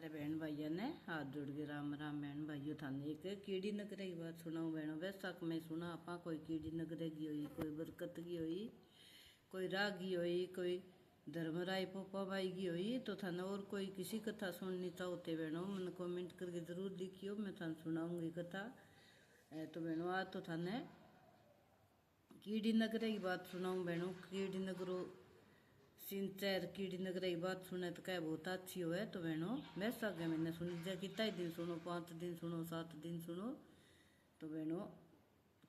सारे बहन भाइयों ने हाथ जोड़ के राम राम। बहन भाइयों थाने एक कीड़ी नगरे की बात सुनाऊं बहनों। वैसाख में सुना आपा कोई कीड़ी नगरे की हुई, कोई बरकत की हुई, कोई राग की हुई, कोई धर्मराय पोपा बाई की हुई। तो थाने और कोई किसी कथा सुननी चाहते बहनों मन कमेंट करके जरूर लिखियो, मैं थाने सुनाऊंगी कथा। तो बहनों आज तो थाने कीड़ी नगरे की बात सुनाऊं बहनों। कीड़ी नगरो सिंचर कीड़ी नगरे की बात सुने तो क्या बहुत अच्छी हो है। तो बहनों वैसाख के महीने सुनी जाए, कितना दिन सुनो, 5 दिन सुनो, 7 दिन सुनो। तो बहनों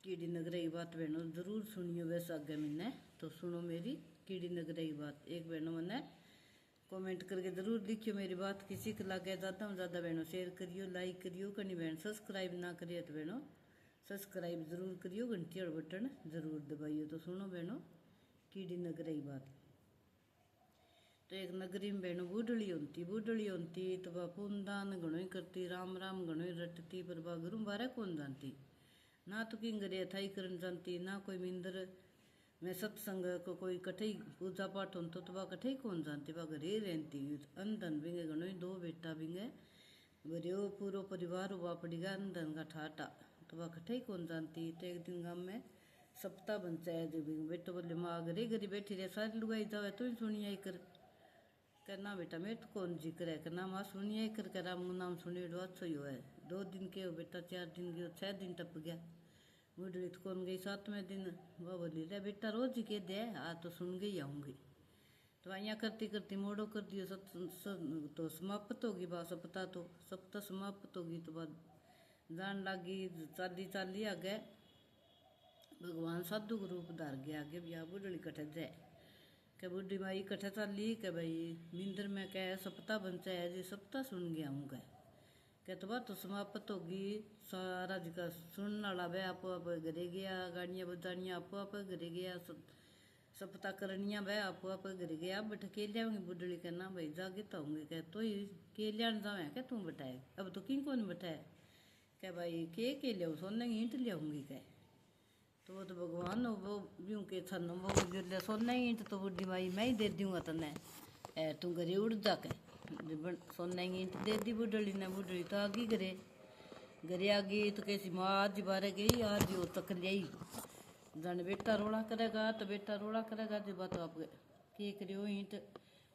कीड़ी नगरे की बात बहनों जरूर सुनियो वैसाख के महीने। तो सुनो मेरी कीड़ी नगरे की बात। एक बहनों मैंने कमेंट करके जरूर लिखियो मेरी बात किसी को लगे ज़्यादा में ज़्यादा बहनों शेयर करियो, लाइक करियो। कहीं बहन सब्सक्राइब ना करिए तो बहनों सब्सक्राइब जरूर करियो, घंटी और बटन जरूर दबाइयो। तो सुनो बहनों कीड़ी नगरे की बात। तो एक नगरी में बहनों बूढ़ड़ी होती तो वह पुनदान घणो ही करती, राम राम घणो ही रटती, पर वह गुरु बारे कौन जानती। ना तो किंग रे थाई करन जानती, ना कोई मिंदर में सत्संग को कोई कठई पूजा पाठ होता तो वह कठई कौन जानती। वह घरे रहती अंधन बिंगे घणो ही 2 बेटा बिंगे बरियो पूरो परिवार हुआ पड़ेगा अंधन का ठाटा। तो वह कठई कौन जानती। तो एक दिन गाँव में सप्ताह पंचायत जो बेटो बोले माँ घरे घरे बैठी रहे सारी लुगाई जावे तू ही सुनिया कर। कहना बेटा मैं तो कौन जिक्र है, कहना माँ सुनिए कर करा मुँह नाम सुनिए अच्छा ही है। 2 दिन के हो बेटा, 4 दिन के हो, 6 दिन टप गया। बूढ़ी तो कौन गई 7वें दिन। वह बोली रे बेटा रोज ही कह दे आज तो सुन गई आऊँगी। तो यहाँ करती करती मोड़ो कर दियो तो समाप्त होगी बात सप्ताह। तो सप्ताह समाप्त होगी तो बाद जान लागी चाली चाली आगे भगवान साधु को रूप धार गया आगे भी बूढ़ी कटे जाए। क्या बुढ़ी माई कठे चाली के भाई नींदर में कह सप्ताह बनचा है जी सप्ताह सुन गया हूँ कह तो बात तो समाप्त होगी। सारा जिका सुनने वाला वे आपो आप घरे गया, गाड़ियाँ बजानियाँ आपो आप घरे गया, सप्ताह करनिया वे आपो आप घरे गया। अब बैठे के लियाऊंगी बुढ़ड़ी कहना भाई जागे तो होंगे कह तो ही के लियान जावे क्या तू बैठाए अब तो किन कौन बैठाए क्या भाई के लियाऊ सोने की ईंट लियाऊंगी कह। तो वो तो भगवान वो यूं के छन वो जो सोने की ईंट तो बुढ़ी माई मैं ही दे दूंगा तने तू घरे उड़ जाके सोने की ईंट दे दी बुढ़ड़ी ने। बुढ़ड़ी तो आगी घरे आ गई तो कैसी माँ आज बारे गई आज जो तक ली जन बेटा रोड़ा करेगा तो बेटा रोड़ा करेगा जो बात आप के करियो ईंट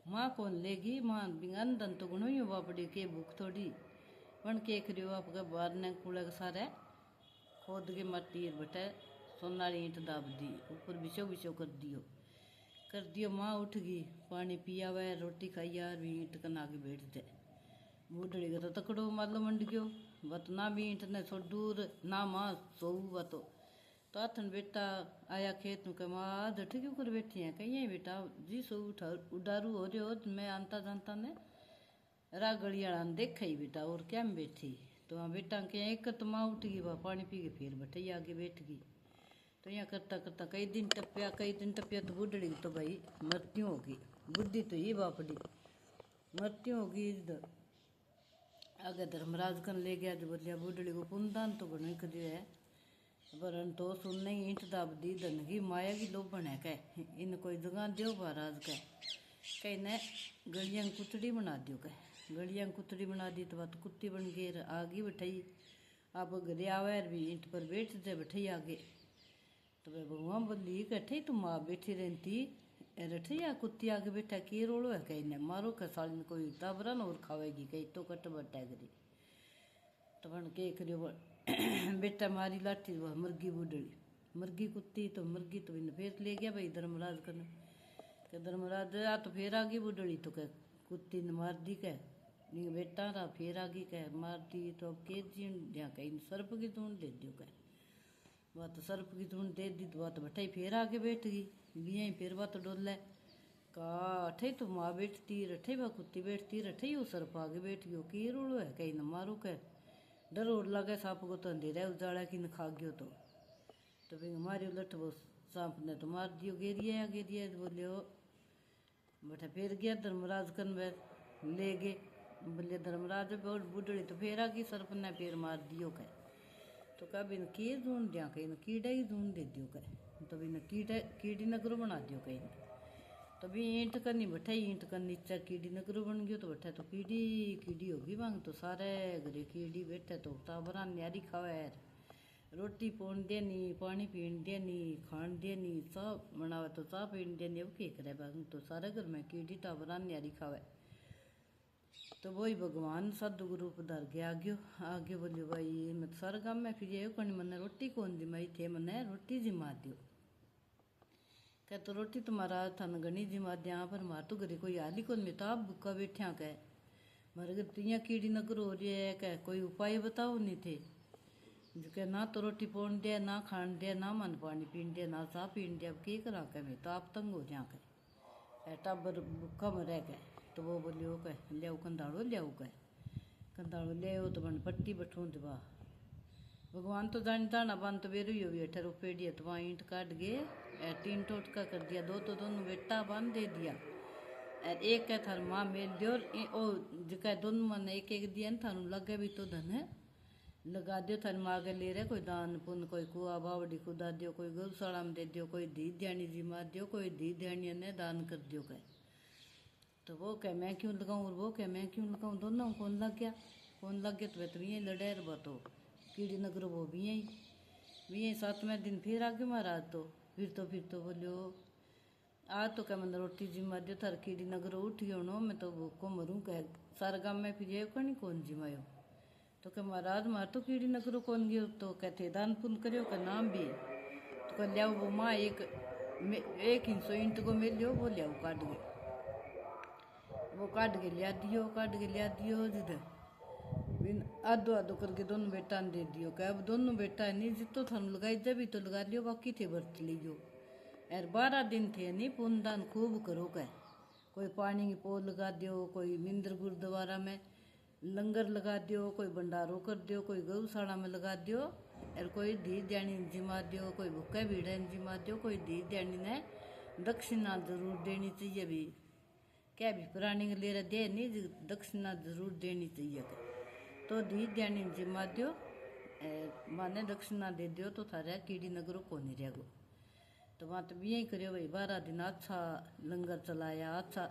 माँ कौन लेगी। माँ बिंगन तो गुणो ही बापड़ी के भूख थोड़ी पण के करियो आपके बार ने कूड़े सारे खोद के मट्टी बटे सोनारी ईंट दाब दी ऊपर बिछो कर दियो। माँ उठ गई पानी पिया वे रोटी खाई यार भी ईंट कन आगे बैठ जाए। बूढ़ड़ी का तो तकड़ो मालो मंड गयो बत ना भी ईंट ने सो दूर ना माँ सोऊ बा तो हाथन बेटा आया खेत में कह माँ आज क्यों कर बैठी है कहीं है बेटा जी सो उठा उडारू हो रहे हो मैं आंता जानता ने रा गलियाड़ा देखा ही बेटा और क्या में बैठी। तो वहाँ बेटा के एक तो माँ उठ गई वह पानी पी के फिर बैठे आगे बैठ गई। तो यहाँ करता करता कई दिन टपिया तो बूढ़ड़ी तो भाई मृत्यु होगी। बुद्धि तो ही बापड़ी मृत्यु होगी। आगे धर्मराज कन ले गया जो बोलिया बूढ़ड़ी को पुनदान तो बनो करियो है वरन तो सुनने ही ईंट दाब दी धन की माया की लोभन है कह इन कोई जगह दो महाराज कह कहीं ने गलियां कुतड़ी बना दियो कह। गलियां कुतड़ी बना दी तो बात कुत्ती बन गई आगे बैठाई आप घरे आवे भी ईंट पर बैठ जाए बैठाई आगे। तो वे भगवान बोली कठे तुम माँ बैठी रहती रठे या कुत्ती आगे बैठा की रोड़ो है कहीं ने मारो का साल में कोई ताबरन और खावेगी कहीं तो कट बटा करी। तो बन के करियो बेटा मारी लाठी वह मुर्गी बूढ़ड़ी मुर्गी कुत्ती तो मुर्गी तो इन फिर ले गया भाई धर्मराज कन के धर्मराज आ तो फिर आ गई बूढ़ड़ी तो कह कुत्ती ने मार दी कह बेटा रहा फिर आ गई कह मार दी तो अब के जी कहीं सर्प की धून दे दियो कह। वह तो सर्प की धून दे दी तो वह तो बटाई फिर आके बैठ गई यहीं फिर वह तो डोले का अठे तो माँ बैठती रठे वह कुत्ती बैठती रठे वो सर्प आगे बैठ गयो की रोड़ो है कहीं न मारो कह डर और लगे सांप को तो अंधेरा उजाड़ा की न खा गयो। तो फिर हमारी उलट वो सांप ने तो मार दियो गेरिया बोलियो बटा फिर गया धर्मराज कन वे ले गए बोले धर्मराज बूढ़ड़ी तो फिर आ गई सर्प ने फिर मार दियो कह। तो कह बिन की ढूंढ दिया कहीं कीड़ा ही ढूंढ दे दियो कह। तो बिन कीड़ी नगरो बना दियो कहीं। तभी ईंट करनी बैठा ईंट कर नीचे कीड़ी नगरो बन गयो तो बैठा तो कीड़ी कीड़ी होगी मांग तो सारे घरे कीड़ी बैठे तो टाबरा न्यारी खावे रोटी पोन देनी पानी पीन देनी खान देनी सब बनावे तो चाह पीन देनी अब के करे बांग तो सारे घर में कीड़ी टाबरा न्यारी खावे। तो वही भगवान सदगुरु पधार के आगे बोलियो भाई मैं तो सारे गाँव में फिर कहीं मने रोटी कौन जिमाई थे मने रोटी जिमा दियो कह तो रोटी तुम्हारा थन घनी जिमा दिया पर मार तो घरे कोई हाली कौन मैं तो आप भूखा बैठा कह मारे घर तिया कीड़ी नगर हो रही है कह कोई उपाय बताओ नहीं थे जो कह ना तो रोटी पोन दे ना खान दे ना मन पानी पीन दे ना चाह पीन दे अब के करा कह मैं तो आप तंग हो जा कह टाबर भूखा मरे कह तो वो बोलियो कह लियाओ कंधाड़ो लियाओ कह कंधाड़ो ले तो बन पट्टी बठूं दबा भगवान तो जानता ना बन तो बेरू ही अठे रुपेड़ी तो वहाँ ईंट काट गए 3 टोटका कर दिया 2 तो दोनों बेटा बांध दे दिया और एक है थार माँ मेल दियो ओ जिका दोनों मन एक एक दिया न थारू लगे भी तो धन लगा दियो थार माँ के ले रहे कोई दान पुण्य कोई कुआ बावड़ी खुदा दियो कोई गौशाला में दे दियो कोई धी ध्यानी जिमा दियो कोई धी ध्यानी ने दान कर दियो कह तो वो कह मैं क्यों लगाऊँ और वो कह मैं क्यों लगाऊँ दोनों कौन लग गया तो वे तो यहीं लड़े तो कीड़ी नगर वो भी यहीं 7वें दिन फिर आगे महाराज तो फिर तो बोलियो आज तो क्या मैं रोटी जिमा दियो थार कीड़ी नगर उठ गयो नो मैं तो भूखो मरूं कह सारे गाँव में फिर ये कहीं कौन जिमायो तो क्या महाराज मार तो कीड़ी नगर कौन गयो तो कहते दान पुण्य करियो का नाम भी तो कह लियाओ वो माँ एक इंचो ईंट को मिल लियो वो लियाओ काट के लिया दियो जिधर आधो आधो करके दोनों बेटा ने दे दियो कह अब दोनों बेटा नहीं जितो थानू लगाई जब तो लगा लियो बाकी थे बरत लियो यार 12 दिन थे नहीं पुण्यदान खूब करो कह कोई पानी की पोल लगा दियो कोई मिंदर गुरुद्वारा में लंगर लगा दियो कोई भंडारो कर दियो कोई गौशाला में लगा दियो और कोई धी ध्यानी जिमा दियो कोई भूखे भीड़े जिमा दियो कोई धी ध्यानी ने दक्षिणा जरूर देनी चाहिए भी क्या भी प्राणी के लिए दे नहीं दक्षिणा जरूर देनी चाहिए तो धी ध्यानी जिमा दियो माने दक्षिणा दे दियो तो थारा कीड़ी नगरो को नहीं रहेगो तो वहाँ तो भी यही करियो भाई 12 दिन अच्छा लंगर चलाया अच्छा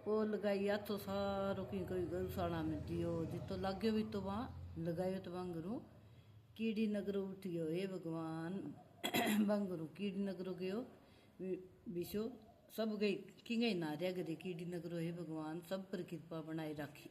वो लगाई अच्छो सारो की कोई गौशाला में दियो जितो लाग्यो भी तो वहाँ लगायो तो बंगरू कीड़ी नगरो उठ गयो हे भगवान बंगरू कीड़ी नगरो गयो विशो सब गई कि गई ना रह गए कीड़ी नगरो हे भगवान सब पर कृपा बनाई रखी।